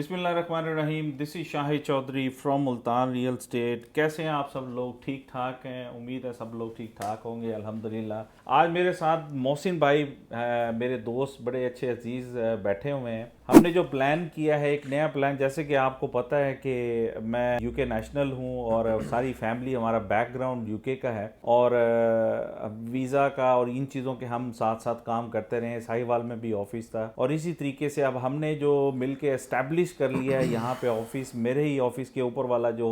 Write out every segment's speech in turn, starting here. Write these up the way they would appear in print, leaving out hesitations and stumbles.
बिस्मिल्लाहिर्रहमानिर्रहीम। This is Shahid Chaudhry from Multan real estate. कैसे हैं आप सब लोग? ठीक ठाक हैं? उम्मीद है सब लोग ठीक ठाक होंगे अल्हम्दुलिल्लाह। आज मेरे साथ मोहसिन भाई मेरे दोस्त बड़े अच्छे अजीज़ बैठे हुए हैं। हमने जो प्लान किया है, एक नया प्लान, जैसे कि आपको पता है कि मैं यूके नेशनल हूँ और सारी फैमिली, हमारा बैकग्राउंड यूके का है और वीज़ा का और इन चीज़ों के हम साथ साथ काम करते रहे। साहिवाल में भी ऑफिस था और इसी तरीके से अब हमने जो मिल के एस्टैब्लिश कर लिया है यहाँ पे ऑफिस, मेरे ही ऑफिस के ऊपर वाला जो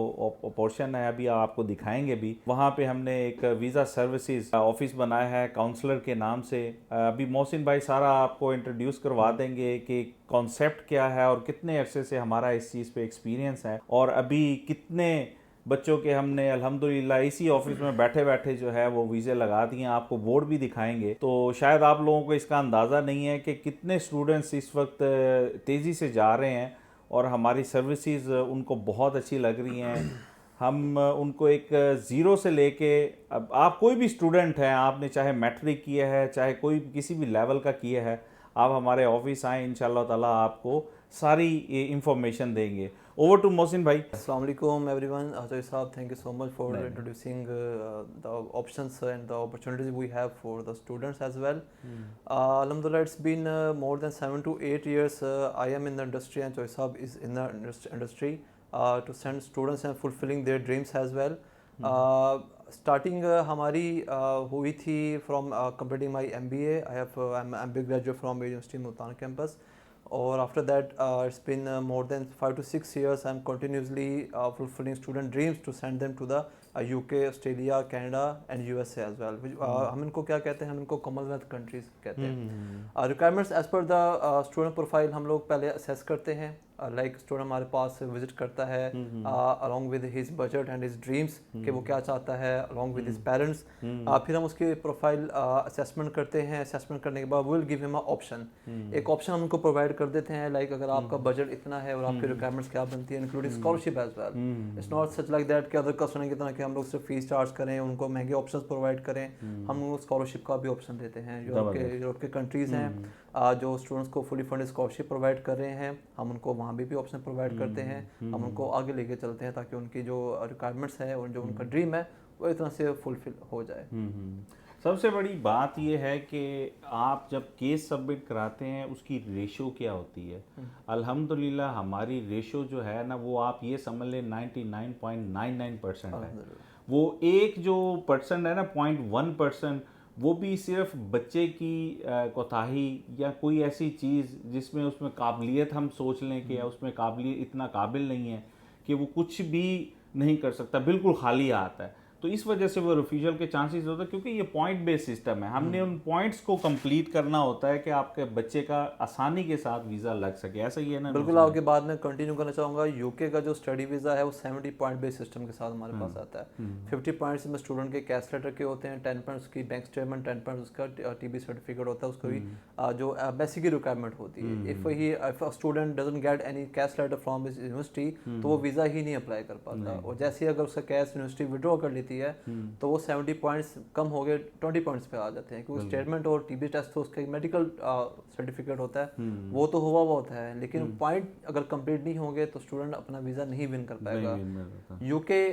पोर्शन है अभी आपको दिखाएंगे भी, वहाँ पे हमने एक वीज़ा सर्विसेज ऑफिस बनाया है काउंसलर के नाम से। अभी मोहसिन भाई सारा आपको इंट्रोड्यूस करवा देंगे कि कॉन्सेप्ट क्या है और कितने अरसे से हमारा इस चीज़ पे एक्सपीरियंस है और अभी कितने बच्चों के हमने अल्हम्दुलिल्लाह इसी ऑफिस में बैठे बैठे जो है वो वीज़े लगा दिए हैं। आपको बोर्ड भी दिखाएंगे तो शायद आप लोगों को इसका अंदाज़ा नहीं है कि कितने स्टूडेंट्स इस वक्त तेज़ी से जा रहे हैं और हमारी सर्विसेज उनको बहुत अच्छी लग रही हैं। हम उनको एक ज़ीरो से लेके, अब आप कोई भी स्टूडेंट हैं, आपने चाहे मैट्रिक किया है चाहे कोई किसी भी लेवल का किया है, आप हमारे ऑफिस आएँ, इंशाल्लाह ताला आपको सारी इंफॉर्मेशन देंगे। ओवर टू मोहसिन भाई। Assalamu alaikum everyone. Ajay Saab, thank you so much for नहीं नहीं। introducing the options and the opportunities we have for the students as well. Alhamdulillah, it's been more than 7 to 8 years. I am in the industry and Ajay Saab is in the industry to send students and fulfilling their dreams as well. Starting हमारी हुई थी from completing my MBA. I'm a MBA graduate from University Multan campus. Or after that, it's been more than 5 to 6 years. I'm continuously fulfilling student dreams to send them to the UK, Australia, Canada and USA as well. हम इनको क्या कहते हैं? हम इनको Commonwealth countries कहते हैं। Requirements as per the student profile हम लोग पहले असेस करते हैं। लाइक स्टूडेंट हमारे पास विजिट करता है along with his budget and his dreams कि वो क्या चाहता है, अलॉन्ग विद हिज पेरेंट्स। फिर हम उसकी प्रोफाइल असेसमेंट करते हैं। असेसमेंट करने के बाद will give him a option. एक ऑप्शन हम उनको प्रोवाइड कर देते हैं, लाइक अगर आपका बजट इतना है और आपकी रिक्वायरमेंट्स क्या बनती है, including scholarship as well. It's not such like that कि अदर कस्टमर की तरह कि हम लोग सिर्फ फीस चार्ज करें, उनको महंगे ऑप्शंस प्रोवाइड करें। हम उनको स्कॉलरशिप का भी ऑप्शन देते हैं। यूरोप के कंट्रीज़ हैं जो स्टूडेंट्स को फुली फंडेड स्कॉलरशिप प्रोवाइड कर रहे हैं, हम उनको वहाँ भी ऑप्शन प्रोवाइड करते हैं। हम उनको आगे लेके चलते हैं ताकि उनकी जो रिक्वायरमेंट्स है और जो उनका ड्रीम है वो एक तरह से फुलफिल हो जाए। सबसे बड़ी बात यह है कि आप जब केस सबमिट कराते हैं उसकी रेशो क्या होती है। अल्हम्दुलिल्लाह हमारी रेशो जो है ना, वो आप ये समझ लें 99.99% है। वो एक जो परसेंट है ना, 0.1%, वो भी सिर्फ बच्चे की कोताही या कोई ऐसी चीज़ जिसमें उसमें काबिलियत हम सोच लें कि उसमें काबिलियत इतना काबिल नहीं है कि वो कुछ भी नहीं कर सकता, बिल्कुल खाली आता है, तो इस वजह से वो रिफ्यूजल के चांसेस होते हैं। क्योंकि ये पॉइंट बेस्ड सिस्टम है, हमने उन पॉइंट्स को कंप्लीट करना होता है कि आपके बच्चे का आसानी के साथ वीज़ा लग सके। ऐसा ही है ना? बिल्कुल। आपके बाद में कंटिन्यू करना चाहूँगा। यूके का जो स्टडी वीज़ा है वो 70 पॉइंट बेस्ड सिस्टम के साथ हमारे पास आता है। 50 पॉइंट्स में स्टूडेंट के कैश लेटर के होते हैं, 10 पॉइंट्स की बैंक स्टेटमेंट, 10 पॉइंट्स उसका टीबी सर्टिफिकेट होता है, उसको भी जो बेसिक रिक्वायरमेंट होती है। If student doesn't get any CAS letter from his university तो वो वीज़ा ही नहीं अप्लाई कर पाता। और जैसे ही अगर उसका कैश यूनिवर्सिटी विड्रॉ कर लेती है तो वो 70 पॉइंट्स कम हो गए 20 पॉइंट्स पे आ जाते हैं, क्योंकि स्टेटमेंट और टीबी टेस्ट तो उसका मेडिकल सर्टिफिकेट होता है, वो तो हुआ होता है, लेकिन पॉइंट अगर कंप्लीट नहीं होंगे तो स्टूडेंट अपना वीज़ा नहीं विन कर पाएगा। यूके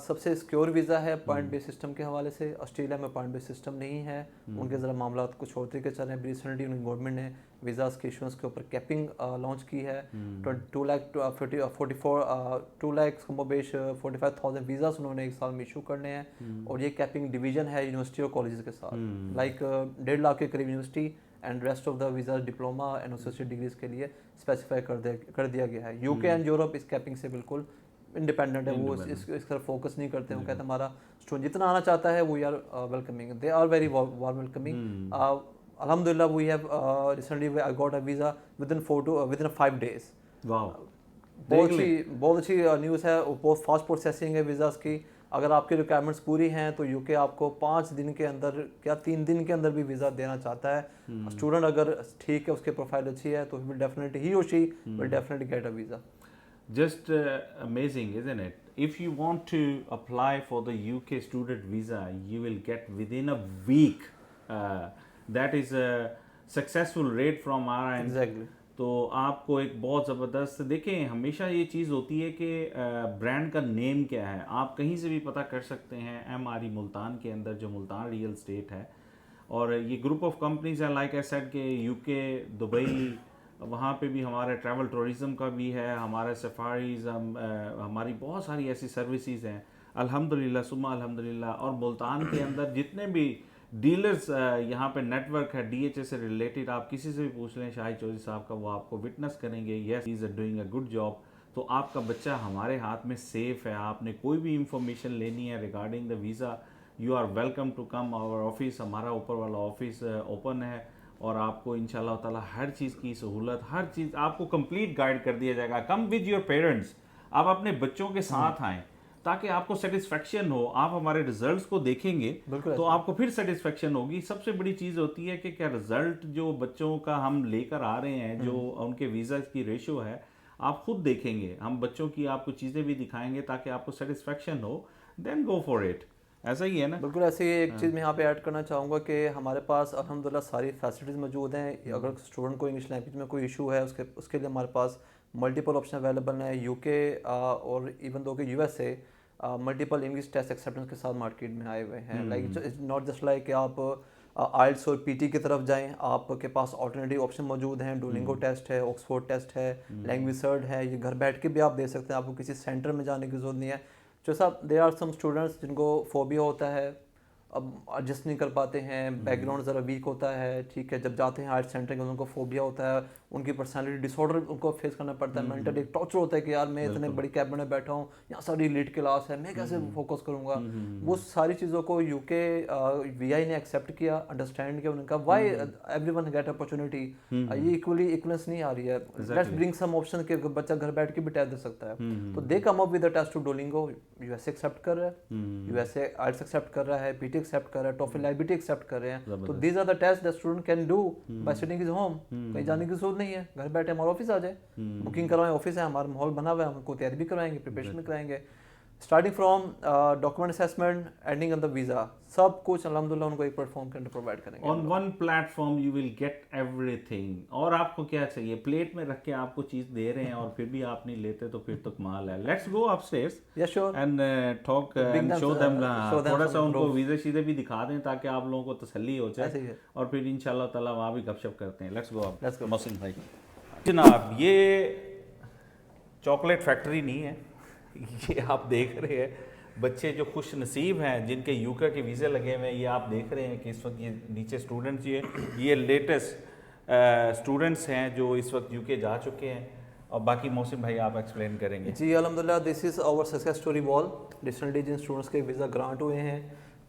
सबसे सिक्योर वीज़ा है पॉइंट बेस्ड सिस्टम के हवाले से। ऑस्ट्रेलिया में पॉइंट बेस्ड सिस्टम नहीं है, उनके ज़रा मामला कुछ और तरीके चल रहे हैं। रिसेंटली उनकी गवर्नमेंट ने वीज़ाज के इशूज़ के ऊपर कैपिंग लॉन्च की है। 2,45,000 वीज़ाज उन्होंने एक साल में इशू करने हैं और ये कैपिंग डिवीजन है यूनिवर्सिटी और कॉलेज के साथ। लाइक 1.5 लाख के करीब university and rest of the visa diploma and associate degrees के लिए स्पेसिफाई कर दिया गया है। यूके एंड यूरोप इस कैपिंग से बिल्कुल इंडिपेंडेंट है, वो इस तरफ फोकस नहीं करते हैं। वो कहते हैं हमारा स्टूडेंट जितना आना चाहता है वो are welcoming, they are very warm welcoming. Alhamdulillah, we have recently I got a visa within 5 days. वाह, बहुत अच्छी न्यूज़ है। बहुत फास्ट प्रोसेसिंग है वीज़ास की। अगर आपकी रिक्वायरमेंट्स पूरी हैं तो यूके आपको 5 दिन के अंदर क्या 3 दिन के अंदर भी वीज़ा देना चाहता है। स्टूडेंट अगर ठीक है, उसकी प्रोफाइल अच्छी है तो विल डेफिनेटली ही और she will definitely get a visa. Just amazing, isn't it? If you want to apply for the UK student visa, you will get within a week. That is a successful rate from our end. Exactly. तो आपको एक बहुत ज़बरदस्त, देखें हमेशा ये चीज़ होती है कि ब्रांड का नेम क्या है, आप कहीं से भी पता कर सकते हैं। MRE मुल्तान के अंदर जो मुल्तान रियल स्टेट है, और ये ग्रुप ऑफ कंपनीज हैं, लाइक आई सेड के UK, दुबई, वहाँ पे भी हमारे ट्रैवल टूरिज़म का भी है, हमारे सफारीज़, हमारी बहुत सारी ऐसी सर्विसेज हैं अल्हम्दुलिल्लाह सुम्मा अल्हम्दुलिल्लाह। और मुल्तान के अंदर जितने भी डीलर्स यहाँ पे नेटवर्क है DHA से रिलेटेड, आप किसी से भी पूछ लें शाहिद चौधरी साहब का, वो आपको विटनेस करेंगे yes he is doing a good job. तो आपका बच्चा हमारे हाथ में सेफ़ है। आपने कोई भी इंफॉर्मेशन लेनी है regarding the visa, you are welcome to come our office. हमारा ऊपर वाला ऑफिस ओपन है और आपको इंशाल्लाह ताला हर चीज़ की सहूलत, हर चीज़ आपको कंप्लीट गाइड कर दिया जाएगा। कम विद योर पेरेंट्स, आप अपने बच्चों के साथ आएँ ताकि आपको सेटिस्फेक्शन हो। आप हमारे रिजल्ट्स को देखेंगे तो आपको फिर सेटिस्फेक्शन होगी। सबसे बड़ी चीज़ होती है कि क्या रिजल्ट जो बच्चों का हम लेकर आ रहे हैं, जो उनके वीज़ा की रेशो है, आप खुद देखेंगे। हम बच्चों की आपको चीज़ें भी दिखाएंगे ताकि आपको सेटिस्फेक्शन हो, देन गो फॉर इट। ऐसा ही है ना? बिल्कुल ऐसे ही एक चीज़ मैं यहाँ पे ऐड करना चाहूँगा कि हमारे पास अल्हम्दुलिल्लाह सारी फैसिलिटीज़ मौजूद हैं। अगर स्टूडेंट को इंग्लिश लैंग्वेज में कोई इशू है उसके लिए हमारे पास मल्टीपल ऑप्शन अवेलेबल हैं। UK और इवन दो कि USA multiple English test acceptance के साथ मार्केट में आए हुए हैं। Like it's not just like कि आप IELTS और PT की तरफ जाएं, आपके पास ऑल्टरनेटिव ऑप्शन मौजूद हैं। डुओलिंगो टेस्ट है, ऑक्सफोर्ड टेस्ट है, लैंग्वेज सर्ट है, ये घर बैठ के भी आप दे सकते हैं। आपको किसी सेंटर में जाने की जरूरत नहीं है। जो साहब देयर आर सम स्टूडेंट्स जिनको फोबिया होता है, अब एडजस्ट नहीं कर पाते हैं, बैकग्राउंड ज़रा वीक होता है, ठीक है, जब जाते हैं आर्ट सेंटर में उनको फोबिया होता है, उनकी पर्सनालिटी डिसऑर्डर उनको फेस करना पड़ता है। मेंटली एक टॉर्चर होता है कि यार मैं इतने बड़ी कैबिन में बैठा हूँ, यहाँ सारी एलीट क्लास है, मैं कैसे फोकस करूँगा। वो सारी चीज़ों को UK VI ने एक्सेप्ट किया, अंडरस्टैंड किया। उन्होंने कहा वाई एवरीवन गेट अपॉर्चुनिटी, ये इक्वली इक्वलेंस नहीं आ रही है, लेट्स ब्रिंग सम ऑप्शन के बच्चा घर बैठ के भी टेस्ट दे सकता है। तो they come up with the test to Duolingo. USA accept कर रहा है, USA IELTS एक्सेप्ट कर रहा है, PT एक्सेप्ट कर रहा है, TOEFL IBT एक्सेप्ट कर रहे हैं। तो these are the test that student can do by sitting his home. कहीं जाने की जरूरत नहीं है, घर बैठे हमारे ऑफिस आ जाए, बुकिंग करवाएं, ऑफिस है, हमारा माहौल बना हुआ है, हमको तैयारी भी करवाएंगे, प्रिपरेशन भी कराएंगे, starting from document assessment ending on the visa, सब कुछ अल्हम्दुलिल्लाह उनको एक प्लेटफॉर्म के अंदर प्रोवाइड करेंगे। On one platform you will get everything. और आपको क्या चाहिए, प्लेट में रख के आपको चीज़ दे रहे हैं और फिर भी आप नहीं लेते, तो फिर तो कमाल है। Let's go upstairs and talk and show them, थोड़ा सा उनको वीज़े शीज़े भी दिखा दें ताकि आप लोगों को तसल्ली हो जाए, और फिर इंशाल्लाह ताला वहाँ भी गपशप करते हैं। लेट्स गो मोहसिन भाई। जनाब, ये चॉकलेट फैक्ट्री नहीं है, ये आप देख रहे हैं बच्चे जो खुश नसीब हैं जिनके UK के वीज़े लगे हुए हैं। ये आप देख रहे हैं कि इस वक्त ये नीचे स्टूडेंट्स, ये लेटेस्ट स्टूडेंट्स हैं जो इस वक्त UK जा चुके हैं। और बाकी मोहसिन भाई आप एक्सप्लेन करेंगे। जी अल्हम्दुलिल्लाह, this is our success story wall. Recently जिन स्टूडेंट्स के वीज़ा ग्रांट हुए हैं,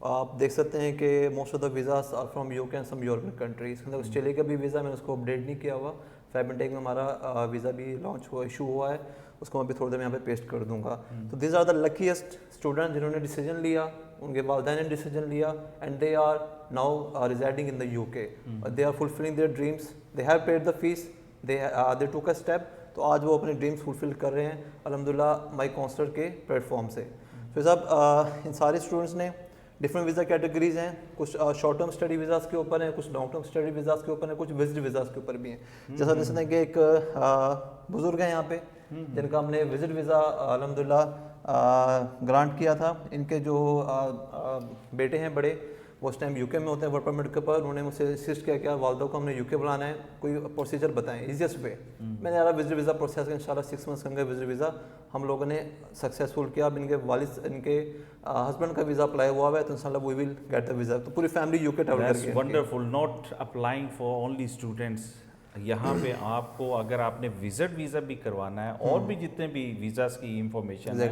आप देख सकते हैं कि most of the visas are from UK and some European countries. मतलब ऑस्ट्रेलिया का भी वीज़ा मैंने उसको अपडेट नहीं किया हुआ, फैब एंड टेक में हमारा वीज़ा भी लॉन्च हुआ, इशू हुआ है, उसको मैं अभी थोड़ी देर में यहाँ पे पेस्ट कर दूंगा। तो this are the luckiest student जिन्होंने डिसीजन लिया, उनके वालिदैन ने डिसीजन लिया, and they are now residing in the UK। They are fulfilling their dreams, they have paid the fees, they took a step. तो आज वो अपने ड्रीम्स फुलफिल कर रहे हैं अल्हम्दुलिल्लाह माई काउंसलर के प्लेटफॉर्म से। तो साहब इन सारे स्टूडेंट्स ने डिफरेंट वीज़ा कैटेगरीज हैं, कुछ शॉर्ट टर्म स्टडी वीज़ास के ऊपर हैं, कुछ लॉन्ग टर्म स्टडी वीज़ास के ऊपर हैं, कुछ विजिट वीज़ास के ऊपर भी हैं। जैसा जैसे कि एक बुज़ुर्ग हैं यहाँ पे जिनका हमने विजिट वीज़ा अल्हम्दुलिल्लाह ग्रांट किया था। इनके जो बेटे हैं बड़े, वो उस टाइम UK में होते हैं वर्क परमिट के ऊपर। उन्होंने मुझसे इंसिस्ट किया कि वालदा को हमने UK बुलाना है, कोई प्रोसीजर बताएं ईजीएस्ट वे। मैंने यार विजिट वीज़ा प्रोसेस इंशाल्लाह 6 मंथ्स के अंदर विजिट वीज़ा हम लोगों ने सक्सेसफुल किया। अब इनके वालिद, इनके हस्बैंड का वीज़ा अप्लाई हुआ है, तो इंशाल्लाह we will get the visa. तो पूरी फैमिली UK ट्रैवल करके। Wonderful, not applying for only students. यहाँ पे आपको अगर आपने विजिट वीज़ा भी करवाना है और भी जितने भी वीज़ास की इंफॉर्मेशन है,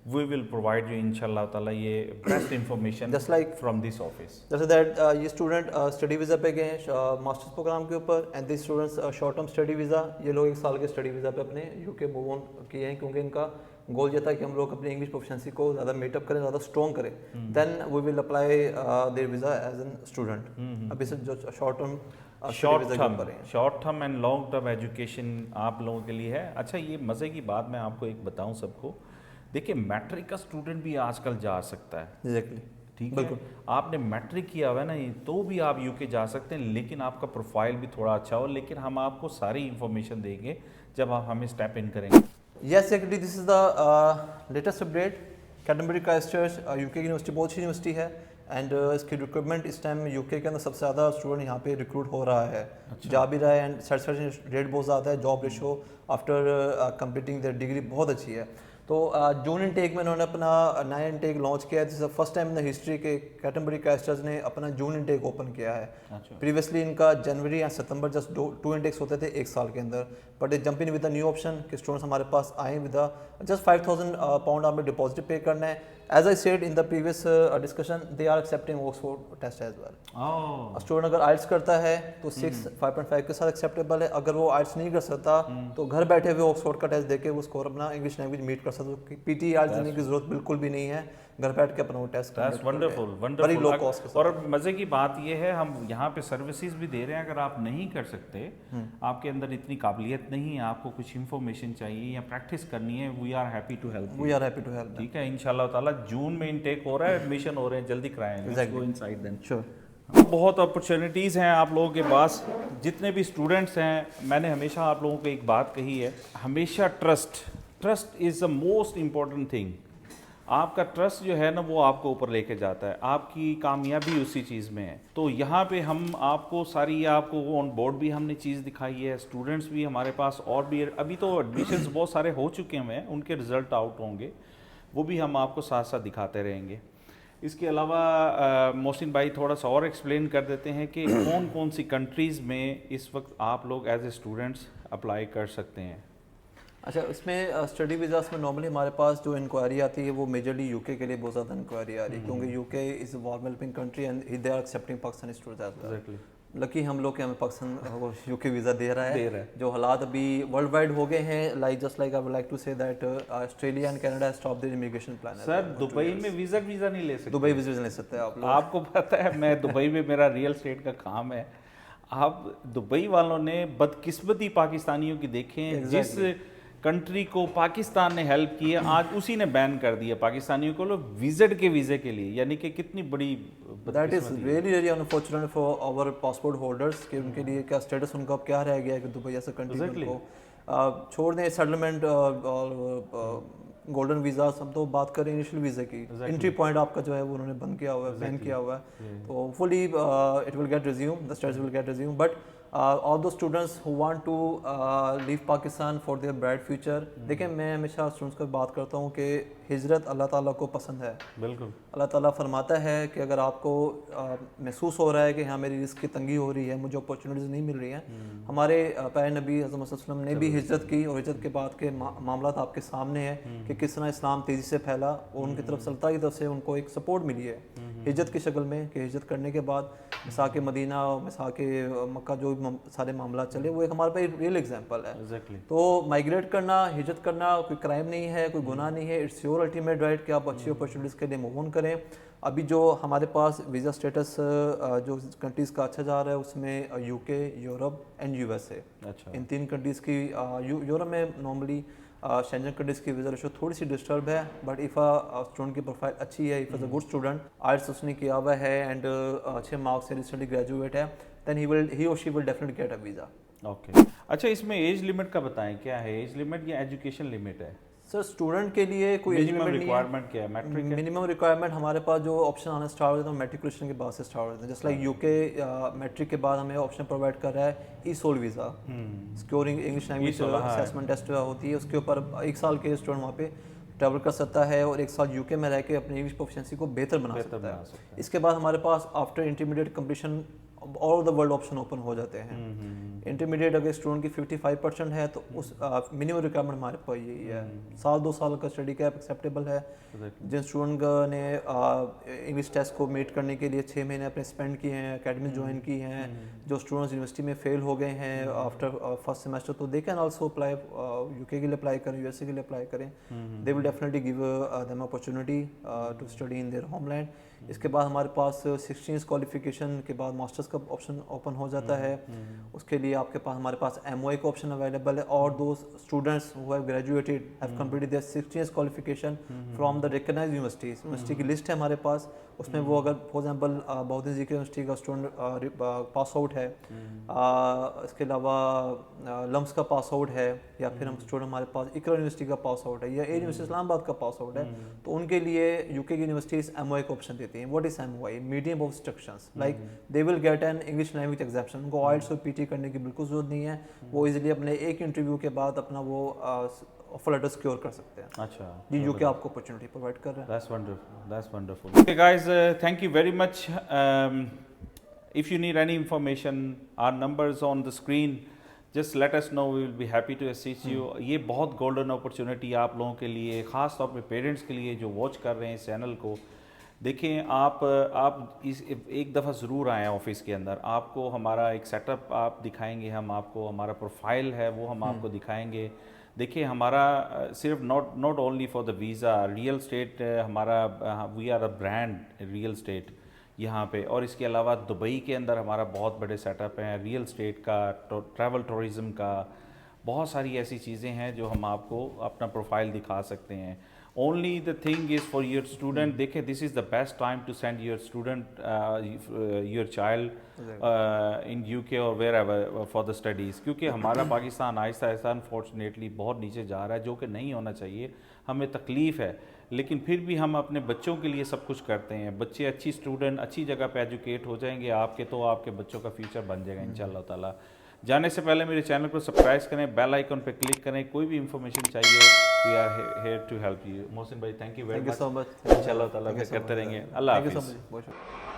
वी विल प्रोवाइड यू इंशाल्लाह ताला ये best information just like from this office. जैसे दैट ये स्टूडेंट स्टडी वीज़ा पे गए हैं मास्टर्स प्रोग्राम के ऊपर, and this students short term study visa, ये लोग 1 साल के स्टडी वीज़ा पे अपने UK मूव ऑन किए हैं, क्योंकि इनका गोल ये था कि हम लोग अपनी इंग्लिश प्रोफिशिएंसी को ज़्यादा मीटअप करें, ज़्यादा स्ट्रॉन्ग करें, then we will apply their visa as an student. अभी से जो short term and long term education आप लोगों के लिए है। अच्छा, ये मज़े की बात मैं आपको एक बताऊं सबको, देखिए मैट्रिक का स्टूडेंट भी आजकल जा सकता है। एग्जैक्टली, ठीक है। बिल्कुल। आपने मैट्रिक किया हुआ है ना, तो भी आप यूके जा सकते हैं, लेकिन आपका प्रोफाइल भी थोड़ा अच्छा हो। लेकिन हम आपको सारी इंफॉर्मेशन देंगे जब आप हमें स्टेप इन करेंगे। Yes, actually, this is the latest update. Canterbury Christchurch UK की यूनिवर्सिटी बहुत अच्छी यूनिवर्सिटी है एंड इसकी रिक्रूटमेंट इस टाइम यूके के अंदर सबसे ज़्यादा स्टूडेंट यहाँ पे रिक्रूट हो रहा है। जा भी रहा है एंड सेटिस्फेक्शन रेट बहुत ज़्यादा है। Job ratio after completing there degree बहुत अच्छी है। तो जून इनटेक में उन्होंने अपना नया इनटेक लॉन्च किया है। This is first time in the history के कैटनबरी क्राइस्टचर्च ने अपना जून इनटेक ओपन किया है। प्रीवियसली इनका जनवरी या सितंबर जस्ट टू इनटेक्स होते थे एक साल के अंदर, but they jump in with the new option कि स्टूडेंट्स हमारे पास आए विद जस्ट 5000 पाउंड हमें डिपॉजिट पे करना है। As I said in the previous discussion, they are accepting Oxford test as well. Student अगर आइल्स करता है तो 6 5.5 के साथ एक्सेप्टेबल है। अगर वो आइल्स नहीं कर सकता तो घर बैठे हुए ऑक्सफोर्ड का टेस्ट देके वो स्कोर अपना इंग्लिश लैंग्वेज मीट कर सकता है। पीटी आइल्स देने की जरूरत बिल्कुल भी नहीं है, घर बैठ के अपना वो test wonderful very low cost. और मज़े की बात ये है, हम यहाँ पे सर्विसेज भी दे रहे हैं। अगर आप नहीं कर सकते, आपके अंदर इतनी काबिलियत नहीं है, आपको कुछ इन्फॉर्मेशन चाहिए या प्रैक्टिस करनी है, we are happy to help. We are happy to help. ठीक है, इंशाल्लाह ताला जून में इनटेक हो रहा है, एडमिशन हो रहे हैं, जल्दी कराएंगे। Let's go inside then. Sure. बहुत अपॉर्चुनिटीज़ हैं आप लोगों के पास, जितने भी स्टूडेंट्स हैं। मैंने हमेशा आप लोगों को एक बात कही है, हमेशा trust is the most important thing. आपका ट्रस्ट जो है ना, वो आपको ऊपर लेके जाता है, आपकी कामयाबी उसी चीज़ में है। तो यहाँ पे हम आपको सारी, आपको ऑन बोर्ड भी हमने चीज़ दिखाई है, स्टूडेंट्स भी हमारे पास और भी अभी तो एडमिशन्स बहुत सारे हो चुके हैं, उनके रिज़ल्ट आउट होंगे, वो भी हम आपको साथ साथ दिखाते रहेंगे। इसके अलावा मोहसिन भाई थोड़ा सा और एक्सप्लेन कर देते हैं कि कौन कौन सी कंट्रीज़ में इस वक्त आप लोग एज ए स्टूडेंट्स अप्लाई कर सकते हैं। अच्छा, इसमें स्टडी वीज़ास में नॉर्मली हमारे पास जो इंक्वायरी आती है वो मेजरली यूके के लिए बहुत ज़्यादा इंक्वायरी आ रही है, क्योंकि UK is a warm welcoming country and they are accepting Pakistani students as well. Lucky हम लोग के हमें पाकिस्तान यूके वीज़ा दे रहा है। जो हालात अभी वर्ल्ड वाइड हो गए हैं, like just like I would like to say that Australia and Canada stop their immigration plan. Sir Dubai में वीज़ा नहीं ले सकते। दुबई वीज़ा ले सकते हैं आप लोग। आपको पता है, मैं दुबई में, मेरा रियल एस्टेट का काम है। आप दुबई वालों ने बदकिस्मती पाकिस्तानियों की देखें, जिस कंट्री को पाकिस्तान ने हेल्प की है, आज उसी ने बैन कर दिया पाकिस्तानियों को लोग विजिट के वीज़े के लिए। यानी कि कितनी बड़ी that is really really unfortunate for our passport holders कि उनके लिए क्या स्टेटस उनका अब क्या रह गया है कि दुबई ऐसा कंट्री को छोड़ दें। सेटलमेंट और गोल्डन वीज़ा, सब तो बात करें इनिशियल वीज़े की, एंट्री पॉइंट आपका जो है वो उन्होंने बंद किया हुआ है, बैन किया हुआ है। तो hopefully it will get resume, the status will get resume, but all those students who want to leave Pakistan for their bright future, देखिए मैं हमेशा स्टूडेंट्स को बात करता हूँ कि हिजरत अल्लाह ताला को पसंद है। बिल्कुल, अल्लाह ताला फरमाता है कि अगर आपको महसूस हो रहा है कि हाँ मेरी रिस्क की तंगी हो रही है, मुझे अपॉर्चुनिटीज़ नहीं मिल रही हैं, हमारे प्यारे नबी हज़रत मोहम्मद सल्लल्लाहु अलैहि वसल्लम ने भी हिजरत की, और हिजरत के बाद के मामला आपके सामने हैं कि किस तरह इस्लाम तेज़ी से फैला और उनकी तरफ सल्तनत की तरफ से उनको एक सपोर्ट मिली है हिजरत की शक्ल में, कि हिजरत करने के बाद मिसाक मदीना और मिसाक मक्का जो सारे मामला चले, वो एक हमारे पास रियल एग्जांपल है। तो माइग्रेट करना, हिजरत करना कोई क्राइम नहीं है, कोई गुनाह नहीं है। इट्स योर अल्टीमेट राइट कि आप अच्छी अपॉर्चुनिटीज़ के लिए मूव ऑन करें। अभी जो हमारे पास वीज़ा स्टेटस जो कंट्रीज़ का अच्छा जा रहा है उसमें यूके, यूरोप एंड यूएसए, इन 3 कंट्रीज़ की। यूरोप में नॉर्मली शेंजन कंट्रीज़ की वीज़ा रेशो थोड़ी सी डिस्टर्ब है, बट इफ़ स्टूडेंट की प्रोफाइल अच्छी है, if is a good student, आइल्स उसने किया हुआ है एंड अच्छे मार्क्स से रिसेंटली ग्रेजुएट है, देन ही और she will definitely get a visa. Okay, अच्छा इसमें एज लिमिट का बताएं, क्या है एज लिमिट या एजुकेशन लिमिट है? सर स्टूडेंट के लिए कोई मिनिमम रिक्वायरमेंट क्या है? मैट्रिक है? मिनिमम रिक्वायरमेंट हमारे पास जो ऑप्शन आना स्टार्ट होते हैं मैट्रिकुलेशन के बाद से स्टार्ट होते हैं। जस्ट लाइक यूके मैट्रिक के बाद हमें ऑप्शन प्रोवाइड कर रहा है ई-सोल visa, scoring English language assessment test होती है, उसके ऊपर 1 साल के स्टूडेंट वहाँ पे ट्रैवल कर सकता है और 1 साल यूके में रह के अपनी इंग्लिश प्रोफिशिएंसी को बेहतर बना सकता है। इसके बाद हमारे पास after intermediate completion all over the world option open हो जाते हैं। इंटरमीडिएट अगर स्टूडेंट की 55% है तो उस मिनिमम रिक्वायरमेंट हमारे पास यही है। 1-2 साल का स्टडी कैप एक्सेप्टेबल है। जिन स्टूडेंट ने इंग्लिश टेस्ट को मीट करने के लिए 6 महीने अपने स्पेंड किए हैं, अकेडमी ज्वाइन की हैं, जो स्टूडेंट्स यूनिवर्सिटी में फेल हो गए हैं आफ्टर फर्स्ट सेमेस्टर, तो they can also apply, UK के लिए अप्लाई करें, यूएसए के लिए अप्लाई करें। They will definitely give them opportunity to study in their homeland. इसके बाद हमारे पास 16 क्वालिफिकेशन के बाद मास्टर्स का ऑप्शन ओपन हो जाता है। उसके लिए आपके पास हमारे पास MOA का ऑप्शन अवेलेबल है, और दो students who have graduated have completed their 16 qualification from the recognized university की लिस्ट है हमारे पास। उसमें वो अगर फॉर एग्जांपल बहाउद्दीन ज़िक्र यूनिवर्सिटी का स्टूडेंट पास आउट है, इसके अलावा लम्स का पास आउट है, या फिर हम स्टूडेंट हमारे पास इकरा यूनिवर्सिटी का पास आउट है, या एज यूनिवर्सिटी इस्लामाबाद का पास आउट है, तो उनके लिए यूके की यूनिवर्सिटीज MOA का ऑप्शन देती हैं। What is MOA? Medium of instructions, like they will get an English language examination. उनको IELTS और PT करने की बिल्कुल जरूरत नहीं है, वो इजीली अपने एक इंटरव्यू के बाद अपना वो ऑफर लेटर सिक्योर कर सकते हैं। अच्छा जी, यूके आपको अपॉर्चुनिटी प्रोवाइड कर रहा है। That's wonderful. That's wonderful. Okay, guys, thank you very much. If you need any information, our numbers on the screen. Just let us know. We will be happy to assist you. ये बहुत golden opportunity आप लोगों के लिए, ख़ास तौर पे parents के लिए जो वॉच कर रहे हैं इस चैनल को। देखें, आप इस एक दफ़ा ज़रूर आएँ ऑफिस के अंदर। आपको हमारा एक सेटअप आप दिखाएंगे, हम आपको हमारा प्रोफाइल है वो हम आपको दिखाएंगे। देखिए, हमारा सिर्फ not only for the visa, real estate हमारा, we are a brand real estate यहाँ पे। और इसके अलावा दुबई के अंदर हमारा बहुत बड़े सेटअप हैं रियल स्टेट का, ट्रैवल टूरिज़म का, बहुत सारी ऐसी चीज़ें हैं जो हम आपको अपना प्रोफाइल दिखा सकते हैं। Only the thing is for your student, देखिए this is the best time to send your student, your child in UK और wherever for the studies, क्योंकि हमारा पाकिस्तान आहिस्ता आहिस्ता अनफॉर्चुनेटली बहुत नीचे जा रहा है, जो कि नहीं होना चाहिए। हमें तकलीफ़ है, लेकिन फिर भी हम अपने बच्चों के लिए सब कुछ करते हैं। बच्चे अच्छी स्टूडेंट अच्छी जगह पे एजुकेट हो जाएंगे आपके, तो आपके बच्चों का फ्यूचर बन जाएगा इंशाल्लाह ताला। जाने से पहले मेरे चैनल को सब्सक्राइब करें, बेल आइकन पे क्लिक करें। कोई भी इंफॉर्मेशन चाहिए, we are here to help you. Mohsin भाई, thank you very much. So much. इंशाल्लाह ताला फिर करते रहेंगे। अल्लाह हाफिज़।